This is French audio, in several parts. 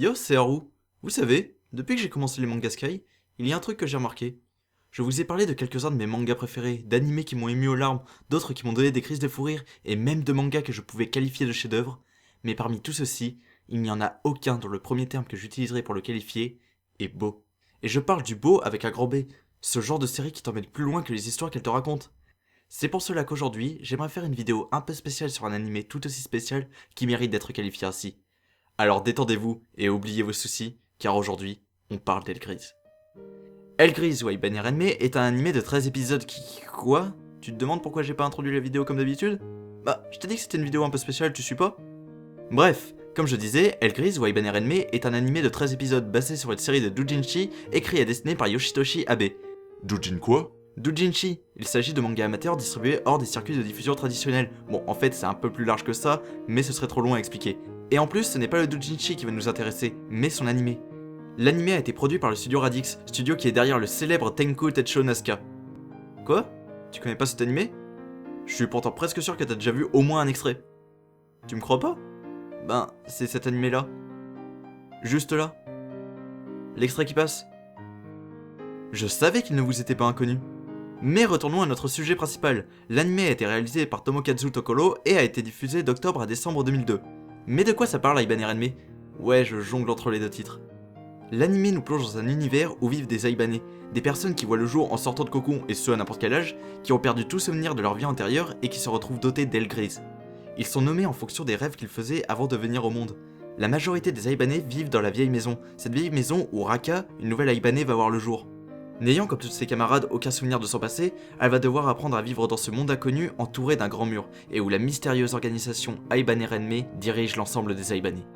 Yo, c'est Haru. Vous savez, depuis que j'ai commencé les mangas Sky, il y a un truc que j'ai remarqué. Je vous ai parlé de quelques-uns de mes mangas préférés, d'animés qui m'ont ému aux larmes, d'autres qui m'ont donné des crises de fou rire, et même de mangas que je pouvais qualifier de chefs-d'œuvre. Mais parmi tout ceci, il n'y en a aucun dont le premier terme que j'utiliserai pour le qualifier est beau. Et je parle du beau avec un grand B, ce genre de série qui t'emmène plus loin que les histoires qu'elle te raconte. C'est pour cela qu'aujourd'hui, j'aimerais faire une vidéo un peu spéciale sur un animé tout aussi spécial qui mérite d'être qualifié ainsi. Alors détendez-vous et oubliez vos soucis, car aujourd'hui, on parle d'El Grise. El Grise ou Aibaner Renme est un animé de 13 épisodes qui... Quoi? Tu te demandes pourquoi j'ai pas introduit la vidéo comme d'habitude? Bah, je t'ai dit que c'était une vidéo un peu spéciale, tu suis pas? Bref, comme je disais, El Grise ou Aibaner Renme est un animé de 13 épisodes basé sur une série de doujinshi écrit et dessiné par Yoshitoshi Abe. Doujin quoi? Doujinshi, il s'agit de mangas amateurs distribués hors des circuits de diffusion traditionnels. Bon, en fait, c'est un peu plus large que ça, mais ce serait trop long à expliquer. Et en plus, ce n'est pas le doujinshi qui va nous intéresser, mais son animé. L'animé a été produit par le studio Radix, studio qui est derrière le célèbre Tenku Techo Nasuka. Quoi? Tu connais pas cet animé? Je suis pourtant presque sûr que t'as déjà vu au moins un extrait. Tu me crois pas? Ben, c'est cet animé-là. Juste là. L'extrait qui passe. Je savais qu'il ne vous était pas inconnu. Mais retournons à notre sujet principal. L'anime a été réalisé par Tomokazu Tokoro et a été diffusé d'octobre à décembre 2002. Mais de quoi ça parle Aibaner Renme? Ouais, je jongle entre les deux titres. L'anime nous plonge dans un univers où vivent des Aibanais, des personnes qui voient le jour en sortant de cocon, et ce à n'importe quel âge, qui ont perdu tout souvenir de leur vie antérieure et qui se retrouvent dotés d'ailes grises. Ils sont nommés en fonction des rêves qu'ils faisaient avant de venir au monde. La majorité des Aibanais vivent dans la vieille maison, cette vieille maison où Raka, une nouvelle Aibanais, va voir le jour. N'ayant comme tous ses camarades aucun souvenir de son passé, elle va devoir apprendre à vivre dans ce monde inconnu entouré d'un grand mur, et où la mystérieuse organisation Aibaner Renme dirige l'ensemble des Aibanais.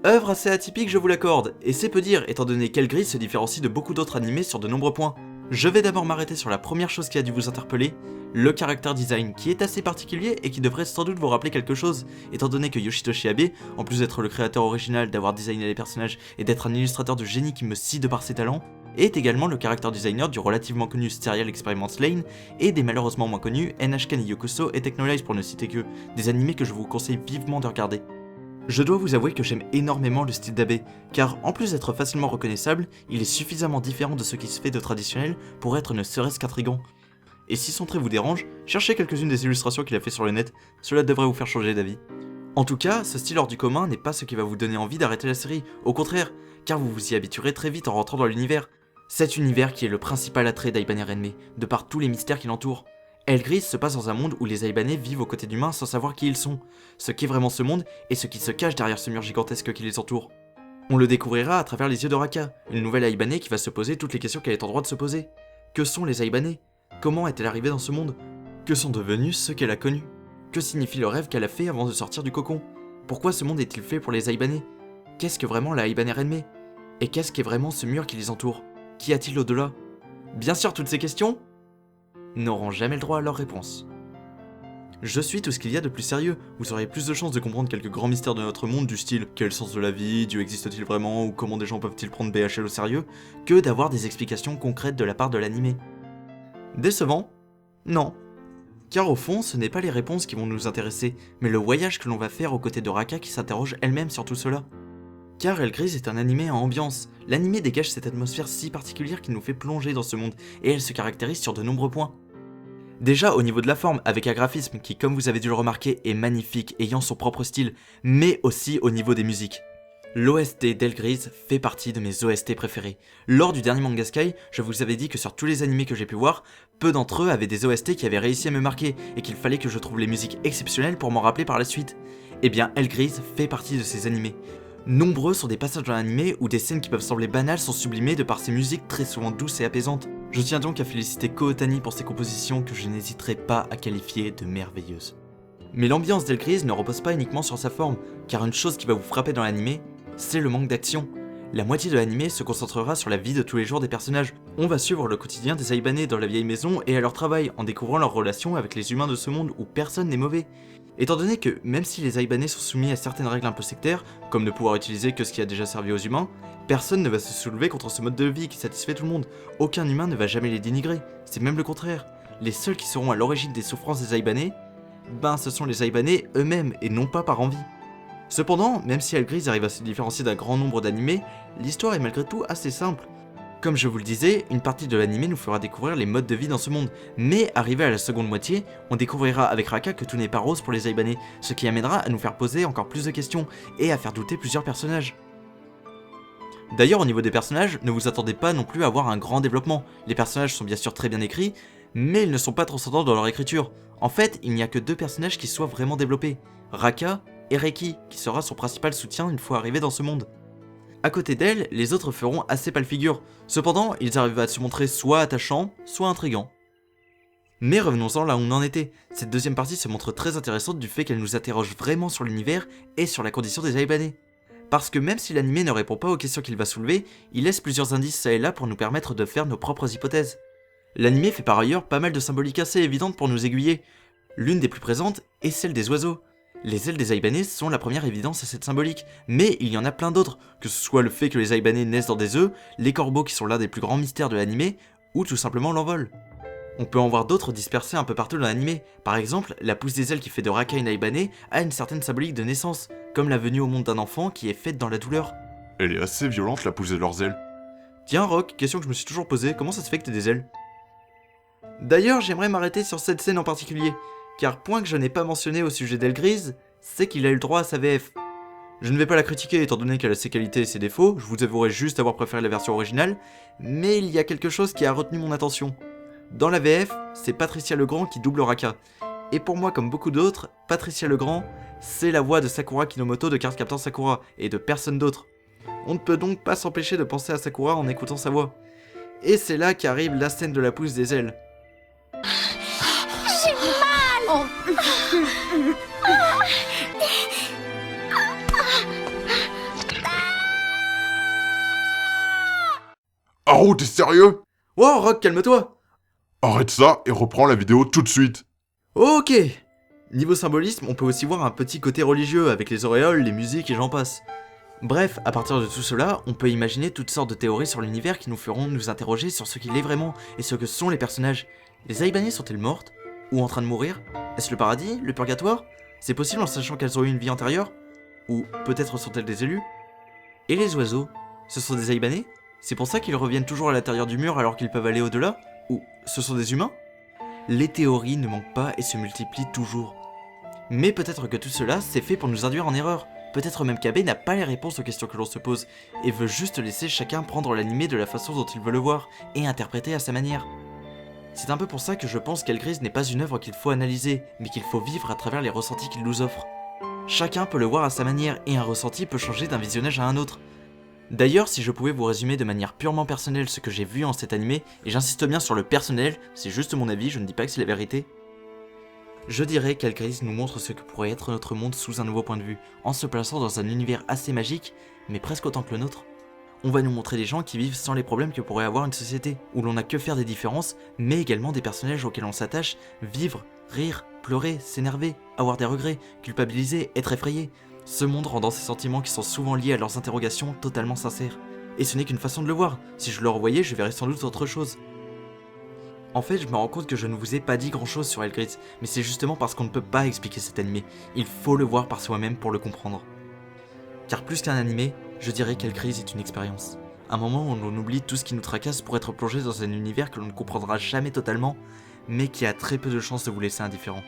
Œuvre assez atypique, je vous l'accorde, et c'est peu dire étant donné qu'El Grise se différencie de beaucoup d'autres animés sur de nombreux points. Je vais d'abord m'arrêter sur la première chose qui a dû vous interpeller, le character design, qui est assez particulier et qui devrait sans doute vous rappeler quelque chose, étant donné que Yoshitoshi Abe, en plus d'être le créateur original, d'avoir designé les personnages et d'être un illustrateur de génie qui me scie de par ses talents, est également le character designer du relativement connu Serial Experiments Lane et des malheureusement moins connus NHK ni Yokuso et Technolize pour ne citer que, des animés que je vous conseille vivement de regarder. Je dois vous avouer que j'aime énormément le style d'Abe, car en plus d'être facilement reconnaissable, il est suffisamment différent de ce qui se fait de traditionnel pour être ne serait-ce qu'intrigant. Et si son trait vous dérange, cherchez quelques-unes des illustrations qu'il a fait sur le net, cela devrait vous faire changer d'avis. En tout cas, ce style hors du commun n'est pas ce qui va vous donner envie d'arrêter la série, au contraire, car vous vous y habituerez très vite en rentrant dans l'univers. Cet univers qui est le principal attrait d'Aibaner Renme, de par tous les mystères qui l'entourent. El Grise se passe dans un monde où les Aibanais vivent aux côtés d'humains sans savoir qui ils sont, ce qu'est vraiment ce monde et ce qui se cache derrière ce mur gigantesque qui les entoure. On le découvrira à travers les yeux de Raka, une nouvelle Aibanais qui va se poser toutes les questions qu'elle est en droit de se poser. Que sont les Aibanais? Comment est-elle arrivée dans ce monde? Que sont devenus ceux qu'elle a connus? Que signifie le rêve qu'elle a fait avant de sortir du cocon? Pourquoi ce monde est-il fait pour les Aibanais? Qu'est-ce que vraiment la Aibaner Renme? Et qu'est-ce qu'est vraiment ce mur qui les entoure? Qu'y a-t-il au-delà? Bien sûr, toutes ces questions n'auront jamais le droit à leur réponse. Je suis tout ce qu'il y a de plus sérieux, vous aurez plus de chances de comprendre quelques grands mystères de notre monde du style quel sens de la vie, Dieu existe-t-il vraiment ou comment des gens peuvent-ils prendre BHL au sérieux, que d'avoir des explications concrètes de la part de l'animé. Décevant? Non. Car au fond, ce n'est pas les réponses qui vont nous intéresser, mais le voyage que l'on va faire aux côtés de Raka qui s'interroge elle-même sur tout cela. Car El Grise est un animé à ambiance, l'animé dégage cette atmosphère si particulière qui nous fait plonger dans ce monde, et elle se caractérise sur de nombreux points. Déjà au niveau de la forme, avec un graphisme qui, comme vous avez dû le remarquer, est magnifique, ayant son propre style, mais aussi au niveau des musiques. L'OST d'El Grise fait partie de mes OST préférés. Lors du dernier Manga Sky, je vous avais dit que sur tous les animés que j'ai pu voir, peu d'entre eux avaient des OST qui avaient réussi à me marquer, et qu'il fallait que je trouve les musiques exceptionnelles pour m'en rappeler par la suite. Eh bien, El Grise fait partie de ces animés. Nombreux sont des passages dans l'animé où des scènes qui peuvent sembler banales sont sublimées de par ses musiques très souvent douces et apaisantes. Je tiens donc à féliciter Ko Otani pour ses compositions que je n'hésiterai pas à qualifier de merveilleuses. Mais l'ambiance d'El Grise ne repose pas uniquement sur sa forme, car une chose qui va vous frapper dans l'animé, c'est le manque d'action. La moitié de l'animé se concentrera sur la vie de tous les jours des personnages. On va suivre le quotidien des Aibanais dans la vieille maison et à leur travail, en découvrant leurs relations avec les humains de ce monde où personne n'est mauvais. Étant donné que, même si les Aibanais sont soumis à certaines règles un peu sectaires, comme ne pouvoir utiliser que ce qui a déjà servi aux humains, personne ne va se soulever contre ce mode de vie qui satisfait tout le monde. Aucun humain ne va jamais les dénigrer, c'est même le contraire. Les seuls qui seront à l'origine des souffrances des Aibanais, ce sont les Aibanais eux-mêmes et non pas par envie. Cependant, même si Hellgrease arrive à se différencier d'un grand nombre d'animés, l'histoire est malgré tout assez simple. Comme je vous le disais, une partie de l'animé nous fera découvrir les modes de vie dans ce monde, mais arrivé à la seconde moitié, on découvrira avec Raka que tout n'est pas rose pour les Aibanais, ce qui amènera à nous faire poser encore plus de questions, et à faire douter plusieurs personnages. D'ailleurs, au niveau des personnages, ne vous attendez pas non plus à avoir un grand développement. Les personnages sont bien sûr très bien écrits, mais ils ne sont pas transcendants dans leur écriture. En fait, il n'y a que 2 personnages qui soient vraiment développés, Raka et Reiki, qui sera son principal soutien une fois arrivé dans ce monde. À côté d'elle, les autres feront assez pâle figure, cependant ils arrivent à se montrer soit attachants, soit intrigants. Mais revenons-en là où on en était, cette deuxième partie se montre très intéressante du fait qu'elle nous interroge vraiment sur l'univers et sur la condition des Aibanais. Parce que même si l'anime ne répond pas aux questions qu'il va soulever, il laisse plusieurs indices ça et là pour nous permettre de faire nos propres hypothèses. L'anime fait par ailleurs pas mal de symboliques assez évidentes pour nous aiguiller. L'une des plus présentes est celle des oiseaux. Les ailes des Aibanais sont la première évidence à cette symbolique, mais il y en a plein d'autres, que ce soit le fait que les Aibanais naissent dans des œufs, les corbeaux qui sont l'un des plus grands mystères de l'anime, ou tout simplement l'envol. On peut en voir d'autres dispersés un peu partout dans l'anime, par exemple, la pousse des ailes qui fait de Raka une Aibanais a une certaine symbolique de naissance, comme la venue au monde d'un enfant qui est faite dans la douleur. Elle est assez violente la pousse de leurs ailes. Tiens Rock, question que je me suis toujours posée, comment ça se fait que t'aies des ailes? D'ailleurs, j'aimerais m'arrêter sur cette scène en particulier, car point que je n'ai pas mentionné au sujet d'Hellgrease, c'est qu'il a eu le droit à sa VF. Je ne vais pas la critiquer étant donné qu'elle a ses qualités et ses défauts, je vous avouerai juste avoir préféré la version originale, mais il y a quelque chose qui a retenu mon attention. Dans la VF, c'est Patricia Legrand qui double Raka, et pour moi comme beaucoup d'autres, Patricia Legrand, c'est la voix de Sakura Kinomoto de Cardcaptor Sakura, et de personne d'autre. On ne peut donc pas s'empêcher de penser à Sakura en écoutant sa voix. Et c'est là qu'arrive la scène de la pousse des ailes. J'ai mal. Oh. Haru, t'es sérieux? Wow, Rock, calme-toi! Arrête ça et reprends la vidéo tout de suite. Ok! Niveau symbolisme, on peut aussi voir un petit côté religieux avec les auréoles, les musiques et j'en passe. Bref, à partir de tout cela, on peut imaginer toutes sortes de théories sur l'univers qui nous feront nous interroger sur ce qu'il est vraiment et ce que sont les personnages. Les Aibanais sont-elles mortes? Ou en train de mourir? Est-ce le paradis? Le purgatoire? C'est possible en sachant qu'elles ont eu une vie antérieure? Ou peut-être sont-elles des élus? Et les oiseaux? Ce sont des Aibanais? C'est pour ça qu'ils reviennent toujours à l'intérieur du mur alors qu'ils peuvent aller au-delà? Ou ce sont des humains? Les théories ne manquent pas et se multiplient toujours. Mais peut-être que tout cela c'est fait pour nous induire en erreur. Peut-être même qu'Abe n'a pas les réponses aux questions que l'on se pose, et veut juste laisser chacun prendre l'animé de la façon dont il veut le voir, et interpréter à sa manière. C'est un peu pour ça que je pense qu'Hellgrease n'est pas une œuvre qu'il faut analyser, mais qu'il faut vivre à travers les ressentis qu'il nous offre. Chacun peut le voir à sa manière, et un ressenti peut changer d'un visionnage à un autre. D'ailleurs, si je pouvais vous résumer de manière purement personnelle ce que j'ai vu en cet animé, et j'insiste bien sur le personnel, c'est juste mon avis, je ne dis pas que c'est la vérité, je dirais qu'Hellgrease nous montre ce que pourrait être notre monde sous un nouveau point de vue, en se plaçant dans un univers assez magique, mais presque autant que le nôtre. On va nous montrer des gens qui vivent sans les problèmes que pourrait avoir une société, où l'on n'a que faire des différences, mais également des personnages auxquels on s'attache, vivre, rire, pleurer, s'énerver, avoir des regrets, culpabiliser, être effrayé. Ce monde rendant ces sentiments qui sont souvent liés à leurs interrogations totalement sincères. Et ce n'est qu'une façon de le voir, si je le revoyais je verrais sans doute autre chose. En fait, je me rends compte que je ne vous ai pas dit grand chose sur Hellgrease, mais c'est justement parce qu'on ne peut pas expliquer cet animé, il faut le voir par soi-même pour le comprendre. Car plus qu'un animé, je dirais qu'Hellgrease est une expérience. Un moment où l'on oublie tout ce qui nous tracasse pour être plongé dans un univers que l'on ne comprendra jamais totalement, mais qui a très peu de chances de vous laisser indifférent.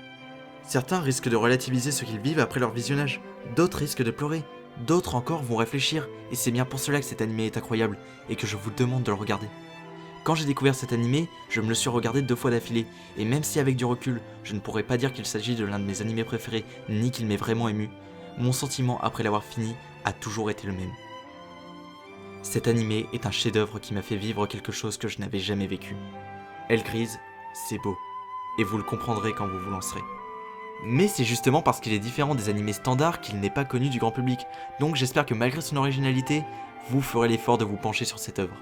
Certains risquent de relativiser ce qu'ils vivent après leur visionnage, d'autres risquent de pleurer, d'autres encore vont réfléchir, et c'est bien pour cela que cet animé est incroyable, et que je vous demande de le regarder. Quand j'ai découvert cet animé, je me le suis regardé 2 fois d'affilée, et même si avec du recul, je ne pourrais pas dire qu'il s'agit de l'un de mes animés préférés, ni qu'il m'ait vraiment ému, mon sentiment après l'avoir fini a toujours été le même. Cet animé est un chef-d'œuvre qui m'a fait vivre quelque chose que je n'avais jamais vécu. Hellgrease, c'est beau, et vous le comprendrez quand vous vous lancerez. Mais c'est justement parce qu'il est différent des animés standards qu'il n'est pas connu du grand public, donc j'espère que malgré son originalité, vous ferez l'effort de vous pencher sur cette œuvre.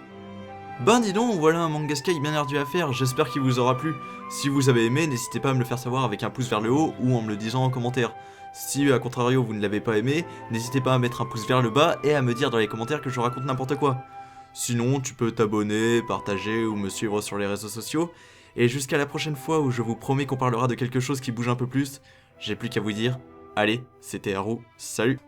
Ben dis donc, voilà un manga sky bien ardu à faire, j'espère qu'il vous aura plu. Si vous avez aimé, n'hésitez pas à me le faire savoir avec un pouce vers le haut ou en me le disant en commentaire. Si à contrario vous ne l'avez pas aimé, n'hésitez pas à mettre un pouce vers le bas et à me dire dans les commentaires que je raconte n'importe quoi. Sinon, tu peux t'abonner, partager ou me suivre sur les réseaux sociaux. Et jusqu'à la prochaine fois où je vous promets qu'on parlera de quelque chose qui bouge un peu plus, j'ai plus qu'à vous dire, allez, c'était Haru, salut!